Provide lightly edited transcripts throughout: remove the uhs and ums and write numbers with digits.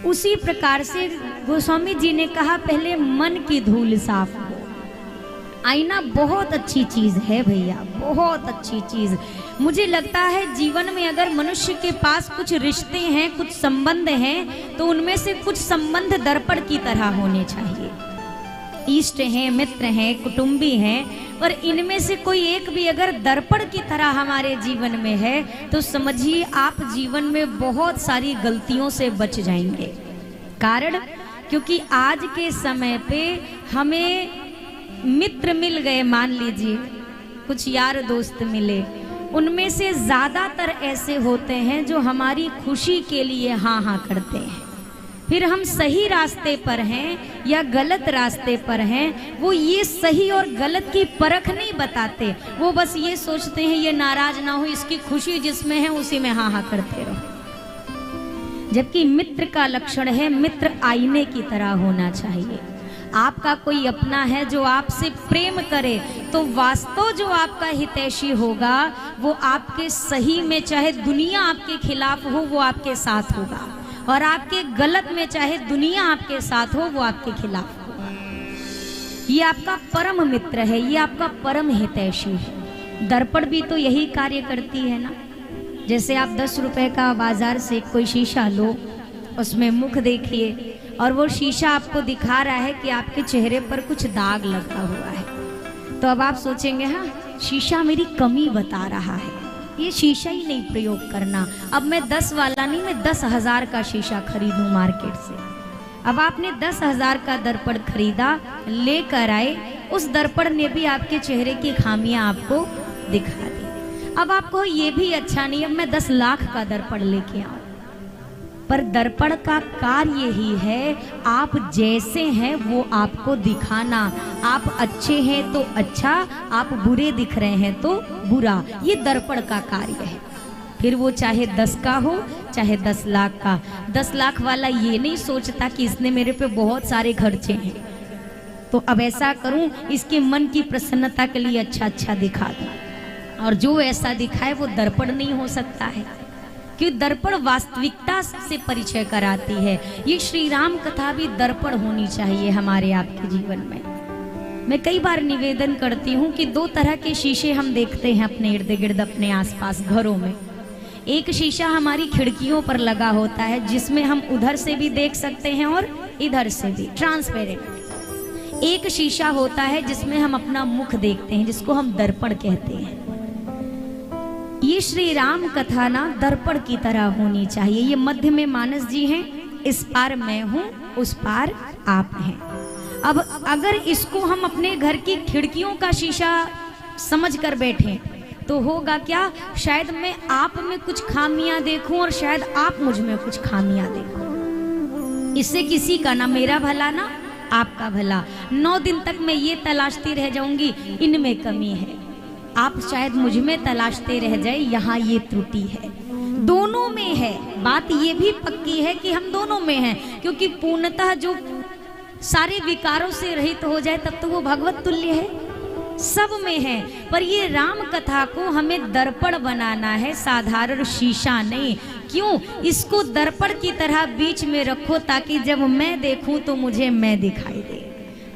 उसी प्रकार से गोस्वामी जी ने कहा पहले मन की धूल साफ हो। आईना बहुत अच्छी चीज है भैया, बहुत अच्छी चीज। मुझे लगता है जीवन में अगर मनुष्य के पास कुछ रिश्ते हैं, कुछ संबंध हैं, तो उनमें से कुछ संबंध दर्पण की तरह होने चाहिए। इष्ट हैं, मित्र हैं, कुटुंबी हैं, पर इनमें से कोई एक भी अगर दर्पण की तरह हमारे जीवन में है तो समझिए आप जीवन में बहुत सारी गलतियों से बच जाएंगे। कारण क्योंकि आज के समय पे हमें मित्र मिल गए, मान लीजिए कुछ यार दोस्त मिले, उनमें से ज्यादातर ऐसे होते हैं जो हमारी खुशी के लिए हाँ हाँ करते हैं। फिर हम सही रास्ते पर हैं या गलत रास्ते पर हैं, वो ये सही और गलत की परख नहीं बताते, वो बस ये सोचते हैं ये नाराज ना हो, इसकी खुशी जिसमें है उसी में हाँ हाँ करते रहो। जबकि मित्र का लक्षण है मित्र आईने की तरह होना चाहिए। आपका कोई अपना है जो आपसे प्रेम करे तो वास्तव जो आपका हितैषी होगा वो आपके सही में, चाहे दुनिया आपके खिलाफ हो, वो आपके साथ होगा, और आपके गलत में चाहे दुनिया आपके साथ हो वो आपके खिलाफ होगा। ये आपका परम मित्र है, ये आपका परम हितैषी है। दर्पण भी तो यही कार्य करती है ना। जैसे आप 10 रुपए का बाजार से कोई शीशा लो, उसमें मुख देखिए और वो शीशा आपको दिखा रहा है कि आपके चेहरे पर कुछ दाग लगा हुआ है, तो अब आप सोचेंगे हाँ शीशा मेरी कमी बता रहा है, ये शीशा ही नहीं प्रयोग करना। अब मैं 10 वाला नहीं, मैं 10,000 का शीशा खरीदूं मार्केट से। अब आपने 10,000 का दर्पण खरीदा, लेकर आए, उस दर्पण ने भी आपके चेहरे की खामियां आपको दिखा दी। अब आपको ये भी अच्छा नहीं, अब मैं 10 लाख का दर्पण लेके आऊं। पर दर्पण का कार्य ही है आप जैसे हैं वो आपको दिखाना। आप अच्छे हैं तो अच्छा, आप बुरे दिख रहे हैं तो बुरा, ये दर्पण का कार्य है। फिर वो चाहे 10 का हो चाहे 10 लाख का। 10 लाख वाला ये नहीं सोचता कि इसने मेरे पे बहुत सारे खर्चे हैं, तो अब ऐसा करूं इसके मन की प्रसन्नता के लिए अच्छा अच्छा दिखा दूं। और जो ऐसा दिखाए वो दर्पण नहीं हो सकता है, क्योंकि दर्पण वास्तविकता से परिचय कराती है। ये श्री राम कथा भी दर्पण होनी चाहिए हमारे आपके जीवन में। मैं कई बार निवेदन करती हूँ कि 2 तरह के शीशे हम देखते हैं अपने इर्द गिर्द, अपने आसपास घरों में। एक शीशा हमारी खिड़कियों पर लगा होता है जिसमें हम उधर से भी देख सकते हैं और इधर से भी, ट्रांसपेरेंट। एक शीशा होता है जिसमें हम अपना मुख देखते हैं, जिसको हम दर्पण कहते हैं। ये श्री राम कथा ना दर्पण की तरह होनी चाहिए। ये मध्य में मानस जी हैं, इस पार मैं हूँ, उस पार आप हैं। अब अगर इसको हम अपने घर की खिड़कियों का शीशा समझ कर बैठे तो होगा क्या, शायद मैं आप में कुछ खामियां देखूं और शायद आप मुझ में कुछ खामियां देखो। इससे किसी का ना मेरा भला ना आपका भला। 9 दिन तक मैं ये तलाशती रह जाऊंगी इनमें कमी है, आप शायद मुझ में तलाशते रह जाए यहाँ ये त्रुटि है। दोनों में है, बात ये भी पक्की है कि हम दोनों में हैं, क्योंकि पूर्णतः जो सारे विकारों से रहित हो जाए तब तो वो भगवत तुल्य है, सब में है। पर ये राम कथा को हमें दर्पण बनाना है, साधारण शीशा नहीं। क्यों? इसको दर्पण की तरह बीच में रखो ताकि जब मैं देखूं तो मुझे मैं दिखाई दे,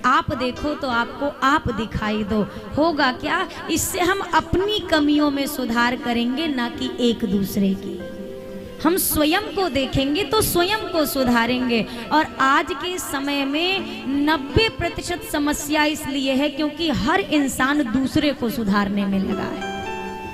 आप देखो तो आपको आप दिखाई दो। होगा क्या, इससे हम अपनी कमियों में सुधार करेंगे, ना कि एक दूसरे की। हम स्वयं को देखेंगे तो स्वयं को सुधारेंगे। और आज के समय में 90% समस्या इसलिए है क्योंकि हर इंसान दूसरे को सुधारने में लगा है।